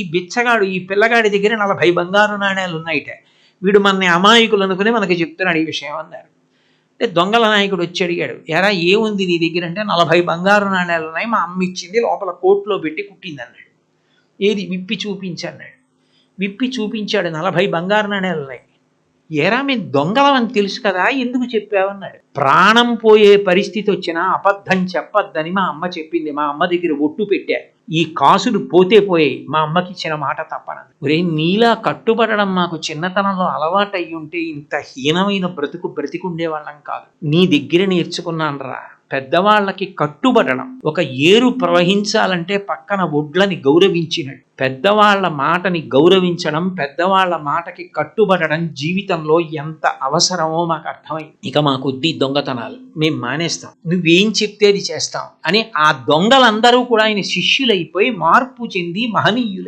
ఈ బిచ్చగాడు ఈ పిల్లగాడి దగ్గర 40 బంగారు నాణేలు ఉన్నాయిట. వీడు మనని అమాయకులు అనుకుని మనకి చెప్తున్నాడు ఈ విషయం అన్నారు. అంటే దొంగల నాయకుడు వచ్చి అడిగాడు, ఎరా ఏముంది నీ దగ్గర అంటే 40 బంగారు నాణేలు ఉన్నాయి, మా అమ్మ ఇచ్చింది, లోపల కోట్లో పెట్టి కుట్టింది అన్నాడు. ఏది విప్పి చూపించన్నాడు. విప్పి చూపించాడు, 40 బంగారు నాణేలు ఉన్నాయి. ఏరా మేము దొంగలమని తెలుసు కదా, ఎందుకు చెప్పావన్నాడు. ప్రాణం పోయే పరిస్థితి వచ్చినా అబద్ధం చెప్పొద్దని మా అమ్మ చెప్పింది, మా అమ్మ దగ్గర ఒట్టు పెట్టా, ఈ కాసులు పోతే పోయాయి, మా అమ్మకి ఇచ్చిన మాట తప్పనది. ఒరే నీలా కట్టుబడడం మాకు చిన్నతనంలో అలవాటు అయ్యి ఉంటే ఇంత హీనమైన బ్రతికుండే వాళ్ళం కాదు. నీ దగ్గర నేర్చుకున్నాను రా, పెద్దవాళ్ళకి కట్టుబడడం. ఒక ఏరు ప్రవహించాలంటే పక్కన ఒడ్లని గౌరవించినట్టు పెద్దవాళ్ల మాటని గౌరవించడం, పెద్దవాళ్ల మాటకి కట్టుబడడం జీవితంలో ఎంత అవసరమో మాకు అర్థమైంది. ఇక మాకొద్ది దొంగతనాలు, మేము మానేస్తాం, నువ్వేం చెప్తే అది చేస్తాం అని ఆ దొంగలందరూ కూడా ఆయన శిష్యులైపోయి మార్పు చెంది మహనీయులు.